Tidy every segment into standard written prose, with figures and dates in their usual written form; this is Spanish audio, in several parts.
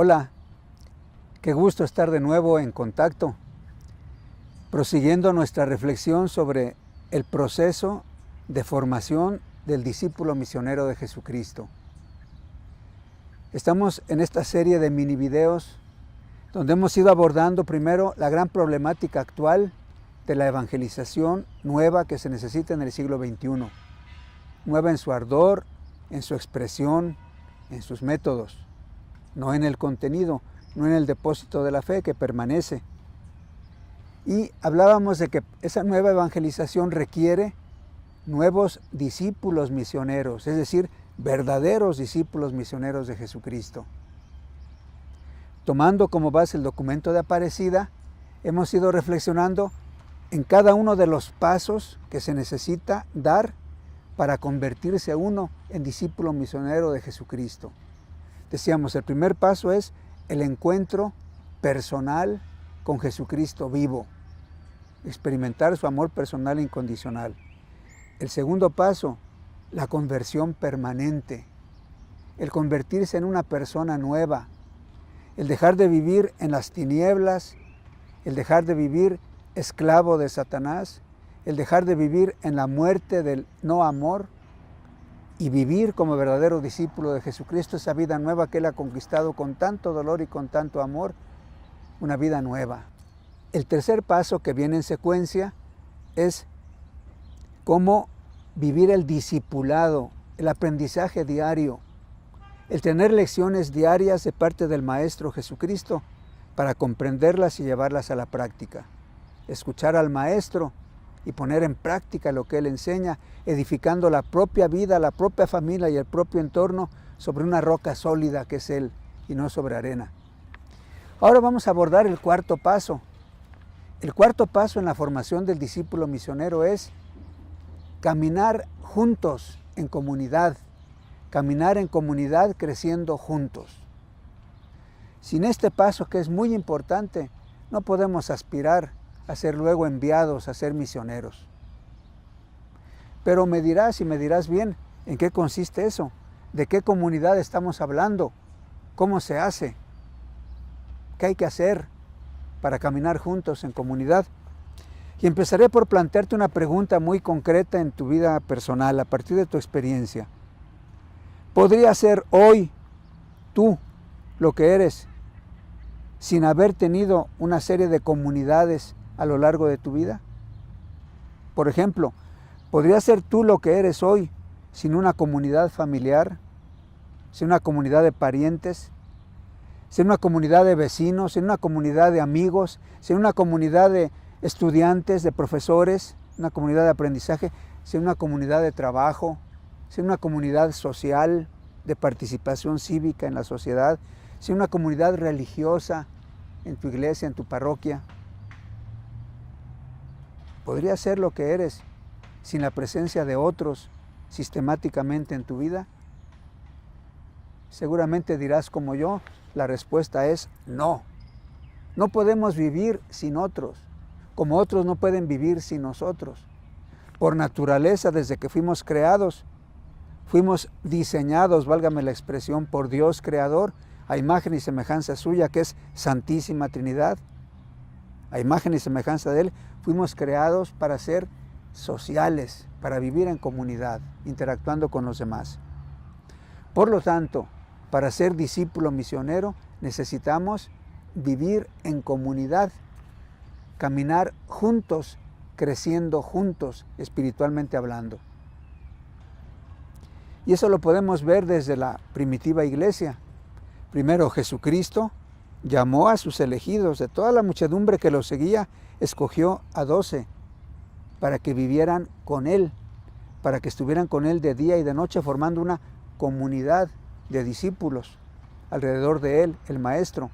Hola, qué gusto estar de nuevo en contacto, prosiguiendo nuestra reflexión sobre el proceso de formación del discípulo misionero de Jesucristo. Estamos en esta serie de mini videos donde hemos ido abordando primero la gran problemática actual de la evangelización nueva que se necesita en el siglo XXI, nueva en su ardor, en su expresión, en sus métodos, no en el contenido, no en el depósito de la fe que permanece. Y hablábamos de que esa nueva evangelización requiere nuevos discípulos misioneros, es decir, verdaderos discípulos misioneros de Jesucristo. Tomando como base el documento de Aparecida, hemos ido reflexionando en cada uno de los pasos que se necesita dar para convertirse uno en discípulo misionero de Jesucristo. Decíamos, el primer paso es el encuentro personal con Jesucristo vivo, experimentar su amor personal e incondicional. El segundo paso, la conversión permanente, el convertirse en una persona nueva, el dejar de vivir en las tinieblas, el dejar de vivir esclavo de Satanás, el dejar de vivir en la muerte del no amor y vivir como verdadero discípulo de Jesucristo esa vida nueva que Él ha conquistado con tanto dolor y con tanto amor, una vida nueva. El tercer paso que viene en secuencia es cómo vivir el discipulado, el aprendizaje diario, el tener lecciones diarias de parte del Maestro Jesucristo para comprenderlas y llevarlas a la práctica. Escuchar al Maestro y poner en práctica lo que Él enseña, edificando la propia vida, la propia familia y el propio entorno sobre una roca sólida que es Él y no sobre arena. Ahora vamos a abordar el cuarto paso. El cuarto paso en la formación del discípulo misionero es caminar juntos en comunidad, caminar en comunidad creciendo juntos. Sin este paso, que es muy importante, no podemos aspirar a ser luego enviados a ser misioneros. Pero me dirás y me dirás bien, ¿en qué consiste eso? ¿De qué comunidad estamos hablando? ¿Cómo se hace? ¿Qué hay que hacer para caminar juntos en comunidad? Y empezaré por plantearte una pregunta muy concreta en tu vida personal, a partir de tu experiencia. ¿Podría ser hoy tú lo que eres sin haber tenido una serie de comunidades a lo largo de tu vida? Por ejemplo, ¿podría ser tú lo que eres hoy sin una comunidad familiar, sin una comunidad de parientes, sin una comunidad de vecinos, sin una comunidad de amigos, sin una comunidad de estudiantes, de profesores, una comunidad de aprendizaje, sin una comunidad de trabajo, sin una comunidad social, de participación cívica en la sociedad, sin una comunidad religiosa en tu iglesia, en tu parroquia? ¿Podría ser lo que eres sin la presencia de otros sistemáticamente en tu vida? Seguramente dirás como yo, la respuesta es no. No podemos vivir sin otros, como otros no pueden vivir sin nosotros. Por naturaleza, desde que fuimos creados, fuimos diseñados, válgame la expresión, por Dios Creador, a imagen y semejanza suya, que es Santísima Trinidad. A imagen y semejanza de Él, fuimos creados para ser sociales, para vivir en comunidad, interactuando con los demás. Por lo tanto, para ser discípulo misionero, necesitamos vivir en comunidad, caminar juntos, creciendo juntos, espiritualmente hablando. Y eso lo podemos ver desde la primitiva iglesia. Primero, Jesucristo llamó a sus elegidos, de toda la muchedumbre que lo seguía, escogió a 12 para que vivieran con Él, para que estuvieran con Él de día y de noche, formando una comunidad de discípulos alrededor de Él, el Maestro.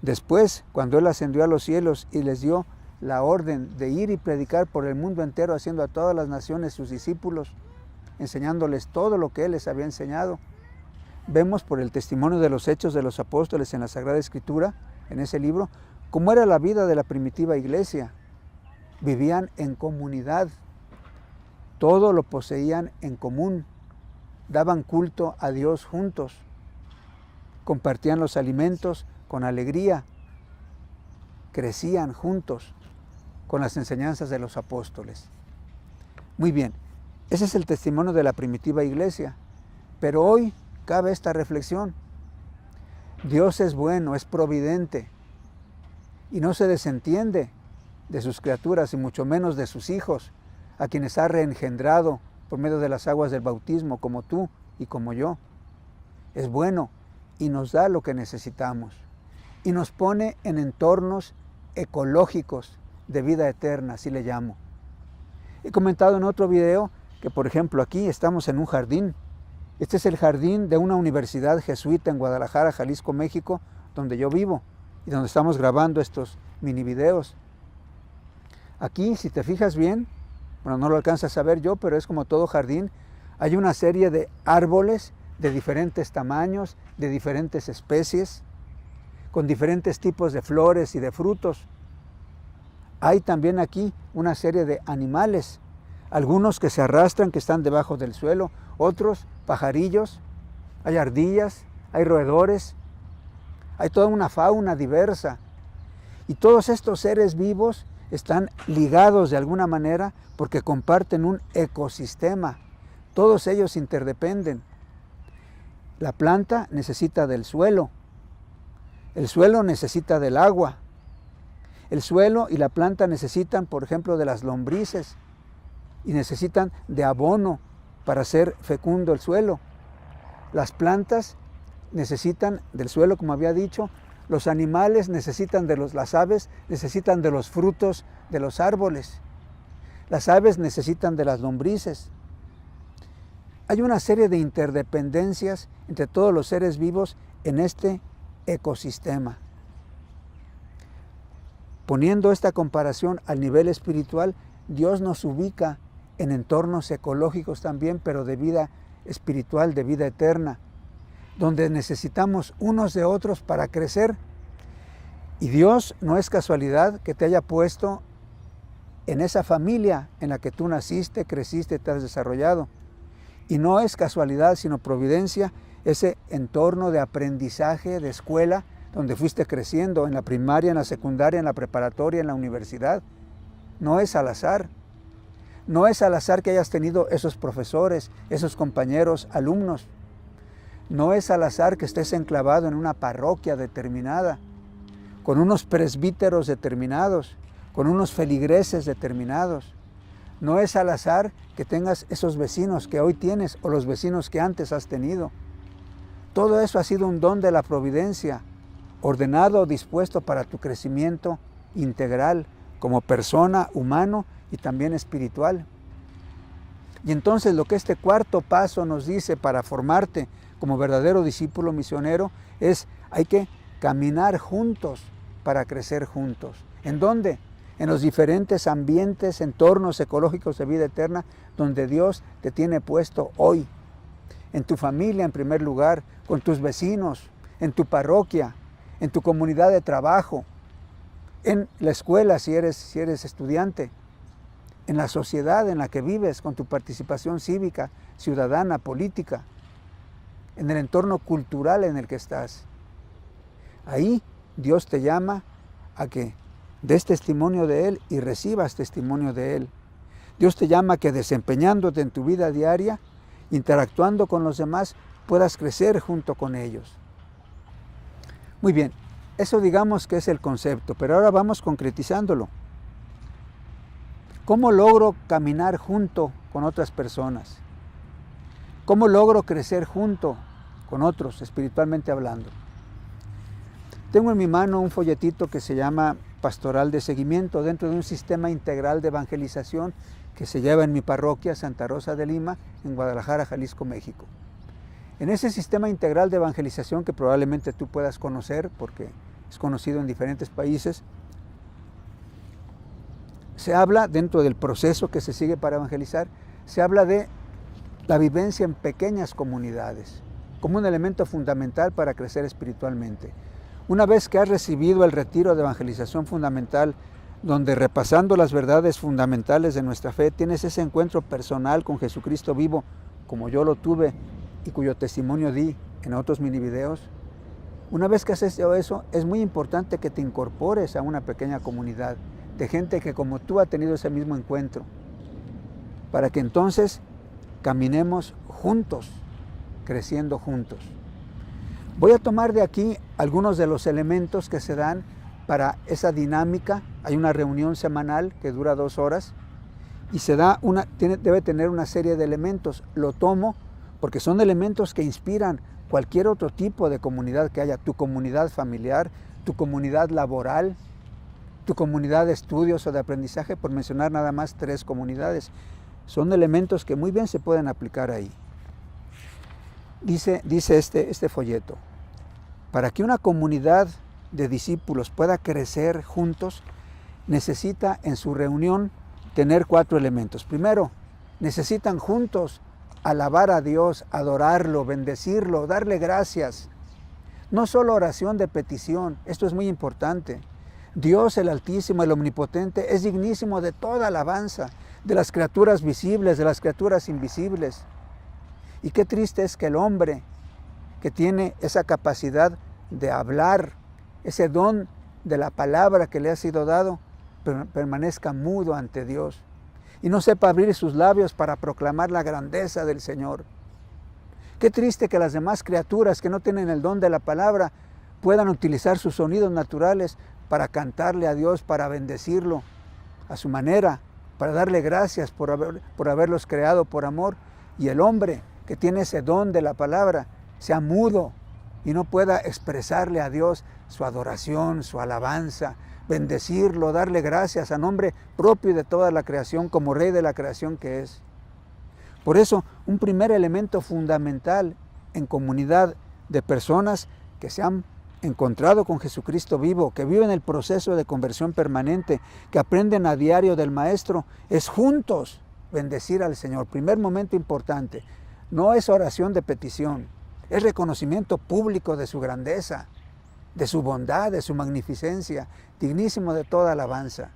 Después, cuando Él ascendió a los cielos y les dio la orden de ir y predicar por el mundo entero, haciendo a todas las naciones sus discípulos, enseñándoles todo lo que Él les había enseñado, vemos por el testimonio de los Hechos de los Apóstoles en la Sagrada Escritura, en ese libro, cómo era la vida de la primitiva iglesia. Vivían en comunidad, todo lo poseían en común, daban culto a Dios juntos. compartían los alimentos con alegría, crecían juntos con las enseñanzas de los apóstoles. Muy bien, ese es el testimonio de la primitiva iglesia, pero hoy cabe esta reflexión. Dios es bueno, es providente y no se desentiende de sus criaturas y mucho menos de sus hijos, a quienes ha reengendrado por medio de las aguas del bautismo, como tú y como yo. Es bueno y nos da lo que necesitamos y nos pone en entornos ecológicos de vida eterna, así le llamo. He comentado en otro video que, por ejemplo, aquí estamos en un jardín. Este es el jardín de una universidad jesuita en Guadalajara, Jalisco, México, donde yo vivo y donde estamos grabando estos mini videos. Aquí, si te fijas bien, bueno, no lo alcanzas a ver yo, pero es como todo jardín, hay una serie de árboles de diferentes tamaños, de diferentes especies, con diferentes tipos de flores y de frutos. Hay también aquí una serie de animales, algunos que se arrastran, que están debajo del suelo, otros pajarillos, hay ardillas, hay roedores, hay toda una fauna diversa. Y todos estos seres vivos están ligados de alguna manera porque comparten un ecosistema. Todos ellos interdependen. La planta necesita del suelo, el suelo necesita del agua, el suelo y la planta necesitan, por ejemplo, de las lombrices y necesitan de abono para hacer fecundo el suelo. Las plantas necesitan del suelo, como había dicho, los animales necesitan las aves necesitan de los frutos de los árboles, las aves necesitan de las lombrices. Hay una serie de interdependencias entre todos los seres vivos en este ecosistema. Poniendo esta comparación al nivel espiritual, Dios nos ubica en entornos ecológicos también, pero de vida espiritual, de vida eterna, donde necesitamos unos de otros para crecer. Y Dios no es casualidad que te haya puesto en esa familia en la que tú naciste, creciste, te has desarrollado. Y no es casualidad, sino providencia, ese entorno de aprendizaje, de escuela, donde fuiste creciendo, en la primaria, en la secundaria, en la preparatoria, en la universidad. No es al azar. No es al azar que hayas tenido esos profesores, esos compañeros, alumnos. No es al azar que estés enclavado en una parroquia determinada, con unos presbíteros determinados, con unos feligreses determinados. No es al azar que tengas esos vecinos que hoy tienes o los vecinos que antes has tenido. Todo eso ha sido un don de la providencia, ordenado, dispuesto para tu crecimiento integral como persona, humano y también espiritual. Y entonces lo que este cuarto paso nos dice para formarte como verdadero discípulo misionero es: hay que caminar juntos para crecer juntos. ¿En dónde? En los diferentes ambientes, entornos ecológicos de vida eterna donde Dios te tiene puesto hoy. En tu familia en primer lugar, con tus vecinos, en tu parroquia, en tu comunidad de trabajo, en la escuela si eres estudiante, en la sociedad en la que vives con tu participación cívica, ciudadana, política, en el entorno cultural en el que estás. Ahí Dios te llama a que des testimonio de Él y recibas testimonio de Él. Dios te llama a que desempeñándote en tu vida diaria, interactuando con los demás, puedas crecer junto con ellos. Muy bien, eso digamos que es el concepto, pero ahora vamos concretizándolo. ¿Cómo logro caminar junto con otras personas? ¿Cómo logro crecer junto con otros, espiritualmente hablando? Tengo en mi mano un folletito que se llama Pastoral de Seguimiento, dentro de un sistema integral de evangelización que se lleva en mi parroquia Santa Rosa de Lima, en Guadalajara, Jalisco, México. En ese sistema integral de evangelización, que probablemente tú puedas conocer porque es conocido en diferentes países, se habla, dentro del proceso que se sigue para evangelizar, se habla de la vivencia en pequeñas comunidades como un elemento fundamental para crecer espiritualmente. Una vez que has recibido el retiro de evangelización fundamental, donde repasando las verdades fundamentales de nuestra fe, tienes ese encuentro personal con Jesucristo vivo, como yo lo tuve y cuyo testimonio di en otros mini videos, Una vez que has hecho eso, es muy importante que te incorpores a una pequeña comunidad de gente que como tú ha tenido ese mismo encuentro, para que entonces caminemos juntos, creciendo juntos. Voy a tomar de aquí algunos de los elementos que se dan para esa dinámica. Hay una reunión semanal que dura 2 horas y debe tener una serie de elementos. Lo tomo porque son elementos que inspiran cualquier otro tipo de comunidad que haya, tu comunidad familiar, tu comunidad laboral, tu comunidad de estudios o de aprendizaje, por mencionar nada más 3 comunidades. Son elementos que muy bien se pueden aplicar ahí. Dice este folleto: para que una comunidad de discípulos pueda crecer juntos, necesita en su reunión tener 4 elementos. Primero, necesitan juntos alabar a Dios, adorarlo, bendecirlo, darle gracias. No solo oración de petición, esto es muy importante. Dios el Altísimo, el Omnipotente, es dignísimo de toda alabanza, de las criaturas visibles, de las criaturas invisibles. Y qué triste es que el hombre que tiene esa capacidad de hablar, ese don de la palabra que le ha sido dado, permanezca mudo ante Dios y no sepa abrir sus labios para proclamar la grandeza del Señor. Qué triste que las demás criaturas que no tienen el don de la palabra puedan utilizar sus sonidos naturales para cantarle a Dios, para bendecirlo a su manera, para darle gracias por haberlos creado por amor, y el hombre que tiene ese don de la palabra sea mudo y no pueda expresarle a Dios su adoración, su alabanza, bendecirlo, darle gracias a nombre propio de toda la creación, como Rey de la creación que es. Por eso, un primer elemento fundamental en comunidad de personas que se han encontrado con Jesucristo vivo, que viven el proceso de conversión permanente, que aprenden a diario del Maestro, es juntos bendecir al Señor. Primer momento importante. No es oración de petición, es reconocimiento público de su grandeza, de su bondad, de su magnificencia, dignísimo de toda alabanza.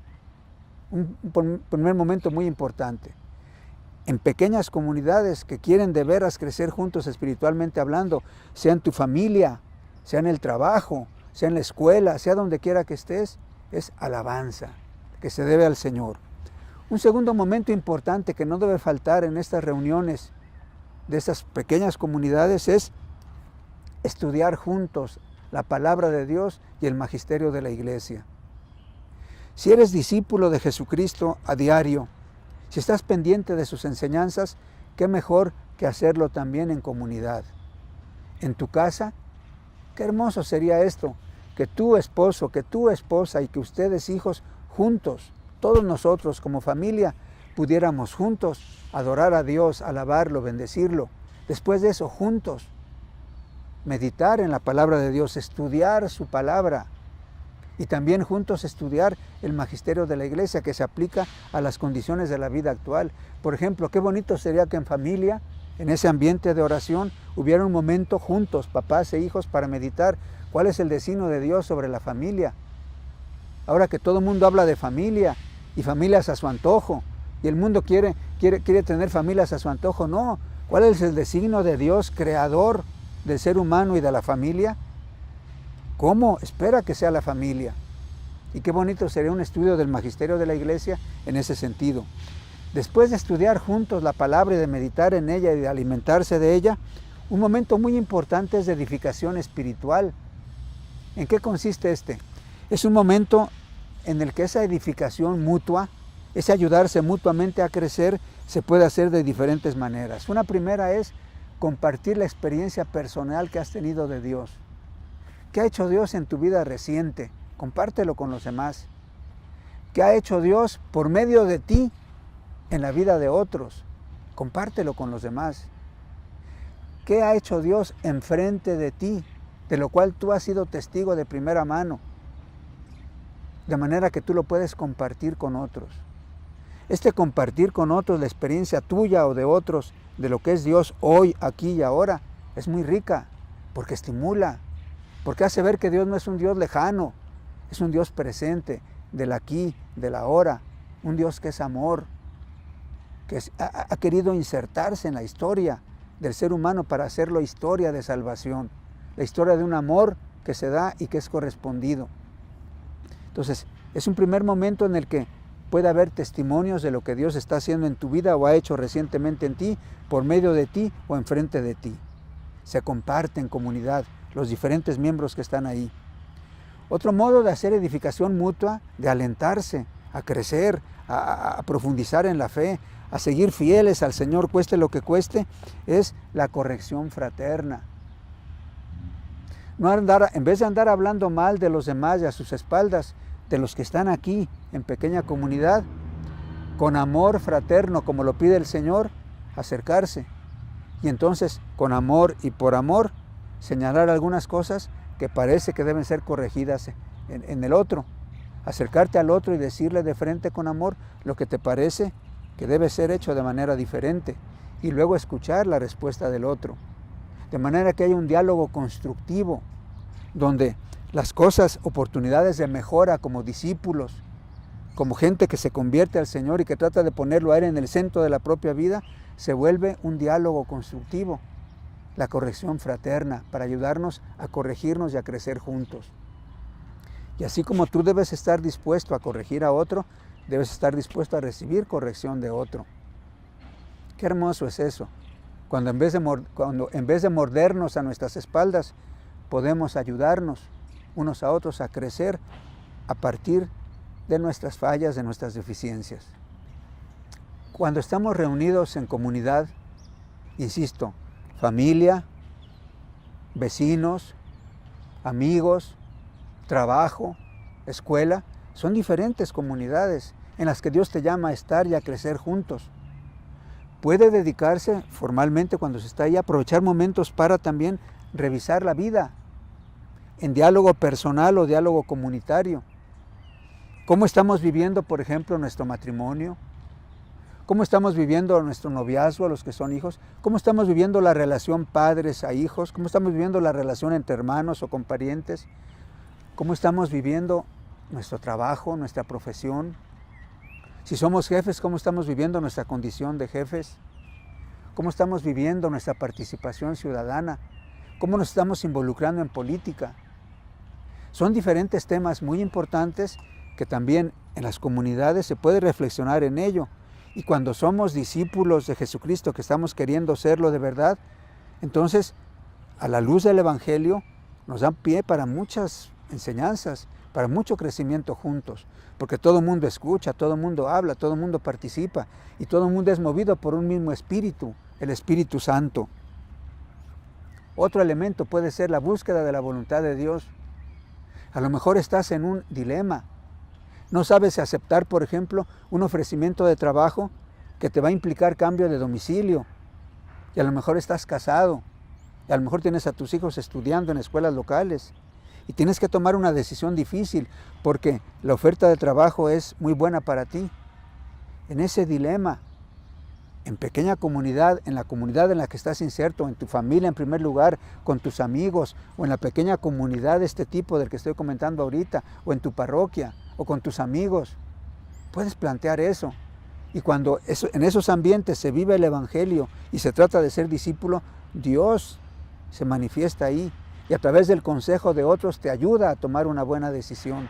Un primer momento muy importante. En pequeñas comunidades que quieren de veras crecer juntos espiritualmente hablando, sea en tu familia, sea en el trabajo, sea en la escuela, sea donde quiera que estés, es alabanza que se debe al Señor. Un segundo momento importante que no debe faltar en estas reuniones de estas pequeñas comunidades es estudiar juntos la palabra de Dios y el magisterio de la iglesia. Si eres discípulo de Jesucristo a diario, si estás pendiente de sus enseñanzas, qué mejor que hacerlo también en comunidad. En tu casa, qué hermoso sería esto, que tu esposo, que tu esposa y que ustedes hijos juntos, todos nosotros como familia, pudiéramos juntos adorar a Dios, alabarlo, bendecirlo. Después de eso, juntos, meditar en la palabra de Dios, estudiar su palabra y también juntos estudiar el magisterio de la iglesia que se aplica a las condiciones de la vida actual. Por ejemplo, qué bonito sería que en familia, en ese ambiente de oración, hubiera un momento juntos, papás e hijos, para meditar cuál es el designio de Dios sobre la familia. Ahora que todo el mundo habla de familia y familias a su antojo, y el mundo quiere tener familias a su antojo, no. ¿Cuál es el designio de Dios, creador del ser humano y de la familia? ¿Cómo espera que sea la familia? Y qué bonito sería un estudio del magisterio de la iglesia en ese sentido. Después de estudiar juntos la palabra y de meditar en ella y de alimentarse de ella, un momento muy importante es de edificación espiritual. ¿En qué consiste este? Es un momento en el que esa edificación mutua, ese ayudarse mutuamente a crecer, se puede hacer de diferentes maneras. Una primera es compartir la experiencia personal que has tenido de Dios. ¿Qué ha hecho Dios en tu vida reciente? Compártelo con los demás. ¿Qué ha hecho Dios por medio de ti en la vida de otros? Compártelo con los demás. ¿Qué ha hecho Dios enfrente de ti, de lo cual tú has sido testigo de primera mano? De manera que tú lo puedes compartir con otros. Este compartir con otros la experiencia tuya o de otros de lo que es Dios hoy, aquí y ahora, es muy rica, porque estimula, porque hace ver que Dios no es un Dios lejano, es un Dios presente, del aquí, del ahora, un Dios que es amor, que ha querido insertarse en la historia del ser humano para hacerlo historia de salvación, la historia de un amor que se da y que es correspondido. Entonces, es un primer momento en el que puede haber testimonios de lo que Dios está haciendo en tu vida o ha hecho recientemente en ti, por medio de ti o enfrente de ti. Se comparte en comunidad los diferentes miembros que están ahí. Otro modo de hacer edificación mutua, de alentarse, a crecer, a profundizar en la fe, a seguir fieles al Señor, cueste lo que cueste, es la corrección fraterna. No andar, en vez de andar hablando mal de los demás y a sus espaldas, de los que están aquí en pequeña comunidad, con amor fraterno, como lo pide el Señor, acercarse. Y entonces, con amor y por amor, señalar algunas cosas que parece que deben ser corregidas en el otro. Acercarte al otro y decirle de frente con amor lo que te parece que debe ser hecho de manera diferente. Y luego escuchar la respuesta del otro. De manera que haya un diálogo constructivo, donde las cosas, oportunidades de mejora como discípulos, como gente que se convierte al Señor y que trata de ponerlo a Él en el centro de la propia vida, se vuelve un diálogo constructivo, la corrección fraterna, para ayudarnos a corregirnos y a crecer juntos. Y así como tú debes estar dispuesto a corregir a otro, debes estar dispuesto a recibir corrección de otro. Qué hermoso es eso, cuando en vez de mordernos a nuestras espaldas, podemos ayudarnos unos a otros a crecer a partir de nuestras fallas, de nuestras deficiencias. Cuando estamos reunidos en comunidad, insisto, familia, vecinos, amigos, trabajo, escuela, son diferentes comunidades en las que Dios te llama a estar y a crecer juntos. Puede dedicarse formalmente cuando se está ahí, aprovechar momentos para también revisar la vida, en diálogo personal o diálogo comunitario. ¿Cómo estamos viviendo, por ejemplo, nuestro matrimonio? ¿Cómo estamos viviendo nuestro noviazgo a los que son hijos? ¿Cómo estamos viviendo la relación padres a hijos? ¿Cómo estamos viviendo la relación entre hermanos o con parientes? ¿Cómo estamos viviendo nuestro trabajo, nuestra profesión? Si somos jefes, ¿cómo estamos viviendo nuestra condición de jefes? ¿Cómo estamos viviendo nuestra participación ciudadana? ¿Cómo nos estamos involucrando en política? Son diferentes temas muy importantes que también en las comunidades se puede reflexionar en ello. Y cuando somos discípulos de Jesucristo, que estamos queriendo serlo de verdad, entonces, a la luz del Evangelio, nos dan pie para muchas enseñanzas, para mucho crecimiento juntos, porque todo el mundo escucha, todo el mundo habla, todo el mundo participa, y todo el mundo es movido por un mismo Espíritu, el Espíritu Santo. Otro elemento puede ser la búsqueda de la voluntad de Dios. A lo mejor estás en un dilema. No sabes si aceptar, por ejemplo, un ofrecimiento de trabajo que te va a implicar cambio de domicilio. Y a lo mejor estás casado. Y a lo mejor tienes a tus hijos estudiando en escuelas locales. Y tienes que tomar una decisión difícil porque la oferta de trabajo es muy buena para ti. En ese dilema, en pequeña comunidad, en la comunidad en la que estás inserto, en tu familia en primer lugar, con tus amigos, o en la pequeña comunidad de este tipo del que estoy comentando ahorita, o en tu parroquia, o con tus amigos, puedes plantear eso. Y cuando en esos ambientes se vive el Evangelio y se trata de ser discípulo, Dios se manifiesta ahí y a través del consejo de otros te ayuda a tomar una buena decisión.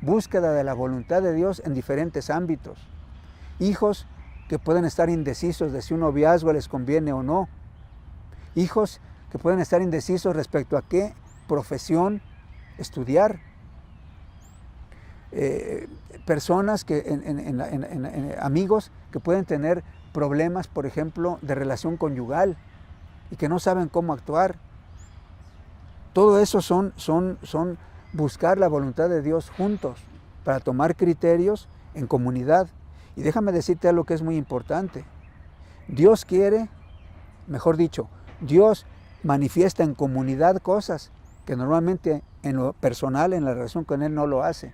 Búsqueda de la voluntad de Dios en diferentes ámbitos. Hijos que pueden estar indecisos de si un noviazgo les conviene o no. Hijos que pueden estar indecisos respecto a qué profesión estudiar. Personas que, amigos que pueden tener problemas, por ejemplo, de relación conyugal y que no saben cómo actuar. Todo eso son buscar la voluntad de Dios juntos para tomar criterios en comunidad. Y déjame decirte algo que es muy importante. Dios quiere, mejor dicho, Dios manifiesta en comunidad cosas que normalmente en lo personal, en la relación con Él, no lo hace.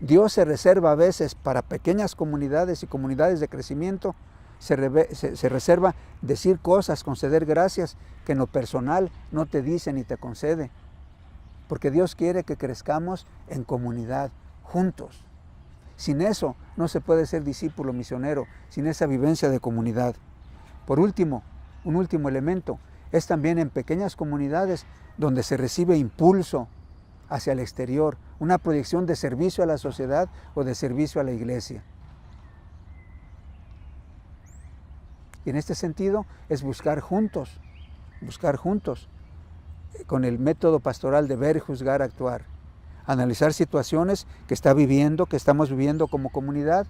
Dios se reserva a veces para pequeñas comunidades y comunidades de crecimiento, se reserva decir cosas, conceder gracias que en lo personal no te dice ni te concede. Porque Dios quiere que crezcamos en comunidad, juntos. Sin eso no se puede ser discípulo misionero, sin esa vivencia de comunidad. Por último, un último elemento, es también en pequeñas comunidades donde se recibe impulso hacia el exterior, una proyección de servicio a la sociedad o de servicio a la iglesia. Y en este sentido es buscar juntos, con el método pastoral de ver, juzgar, actuar, analizar situaciones que estamos viviendo como comunidad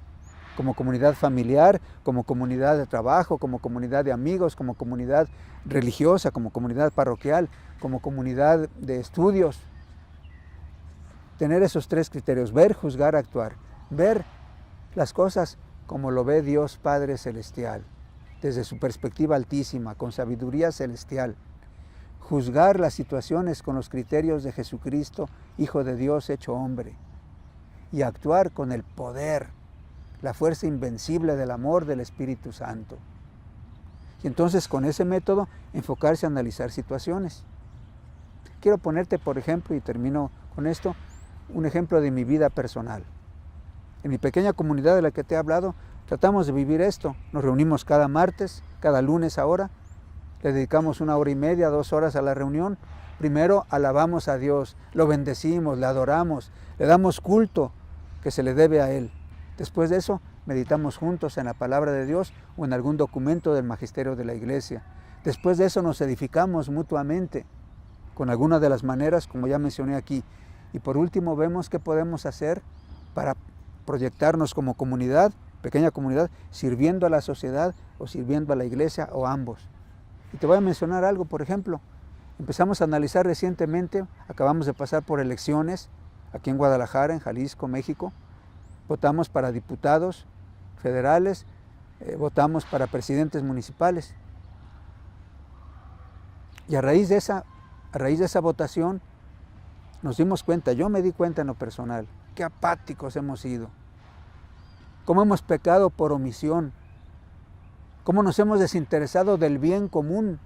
familiar, como comunidad de trabajo, como comunidad de amigos, como comunidad religiosa, como comunidad parroquial, como comunidad de estudios. Tener esos tres criterios: ver, juzgar, actuar. Ver las cosas como lo ve Dios Padre Celestial, desde su perspectiva altísima, con sabiduría celestial. Juzgar las situaciones con los criterios de Jesucristo, Hijo de Dios hecho hombre. Y actuar con el poder, la fuerza invencible del amor del Espíritu Santo. Y entonces con ese método enfocarse a analizar situaciones. Quiero ponerte, por ejemplo, y termino con esto, un ejemplo de mi vida personal. En mi pequeña comunidad de la que te he hablado, tratamos de vivir esto. Nos reunimos cada martes, cada lunes ahora. Le dedicamos 1 hora y media, 2 horas a la reunión. Primero alabamos a Dios, lo bendecimos, le adoramos, le damos culto que se le debe a Él. Después de eso, meditamos juntos en la palabra de Dios o en algún documento del magisterio de la iglesia. Después de eso nos edificamos mutuamente con algunas de las maneras, como ya mencioné aquí. Y por último, vemos qué podemos hacer para proyectarnos como comunidad, pequeña comunidad, sirviendo a la sociedad o sirviendo a la iglesia o ambos. Y te voy a mencionar algo, por ejemplo. Empezamos a analizar recientemente, acabamos de pasar por elecciones aquí en Guadalajara, en Jalisco, México. Votamos para diputados federales, votamos para presidentes municipales. Y a raíz de esa votación nos dimos cuenta, yo me di cuenta en lo personal, qué apáticos hemos sido, cómo hemos pecado por omisión, cómo nos hemos desinteresado del bien común,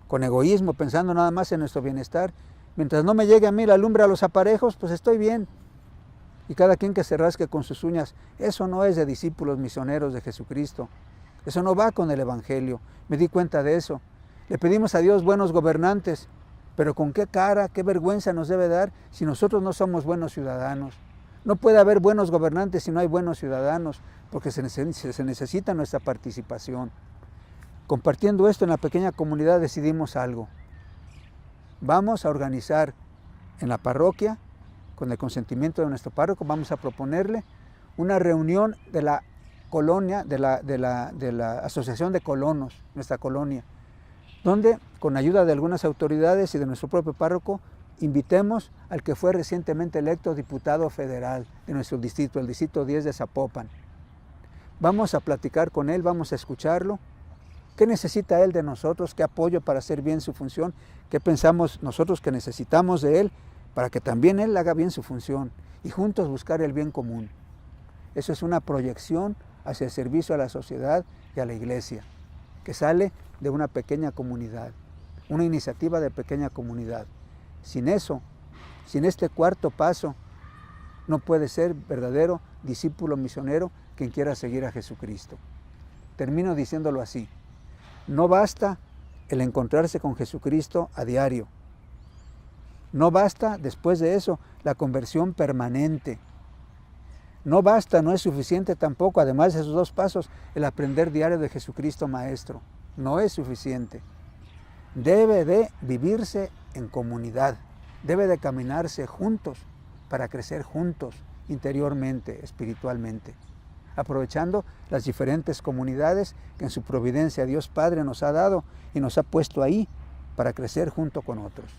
con egoísmo, pensando nada más en nuestro bienestar. Mientras no me llegue a mí la lumbre a los aparejos, pues estoy bien. Y cada quien que se rasque con sus uñas, eso no es de discípulos misioneros de Jesucristo. Eso no va con el Evangelio. Me di cuenta de eso. Le pedimos a Dios buenos gobernantes, pero con qué cara, qué vergüenza nos debe dar si nosotros no somos buenos ciudadanos. No puede haber buenos gobernantes si no hay buenos ciudadanos, porque se necesita nuestra participación. Compartiendo esto en la pequeña comunidad decidimos algo. Vamos a organizar en la parroquia, con el consentimiento de nuestro párroco, vamos a proponerle una reunión de la colonia, de la Asociación de Colonos, nuestra colonia, donde con ayuda de algunas autoridades y de nuestro propio párroco, invitemos al que fue recientemente electo diputado federal de nuestro distrito, el distrito 10 de Zapopan. Vamos a platicar con él, vamos a escucharlo. ¿Qué necesita él de nosotros? ¿Qué apoyo para hacer bien su función? ¿Qué pensamos nosotros que necesitamos de él para que también él haga bien su función? Y juntos buscar el bien común. Eso es una proyección hacia el servicio a la sociedad y a la iglesia, que sale de una pequeña comunidad, una iniciativa de pequeña comunidad. Sin eso, sin este cuarto paso, no puede ser verdadero discípulo misionero quien quiera seguir a Jesucristo. Termino diciéndolo así. No basta el encontrarse con Jesucristo a diario. No basta, después de eso, la conversión permanente. No basta, no es suficiente tampoco, además de esos 2 pasos, el aprender diario de Jesucristo Maestro. No es suficiente. Debe de vivirse en comunidad, debe de caminarse juntos para crecer juntos interiormente, espiritualmente, aprovechando las diferentes comunidades que en su providencia Dios Padre nos ha dado y nos ha puesto ahí para crecer junto con otros.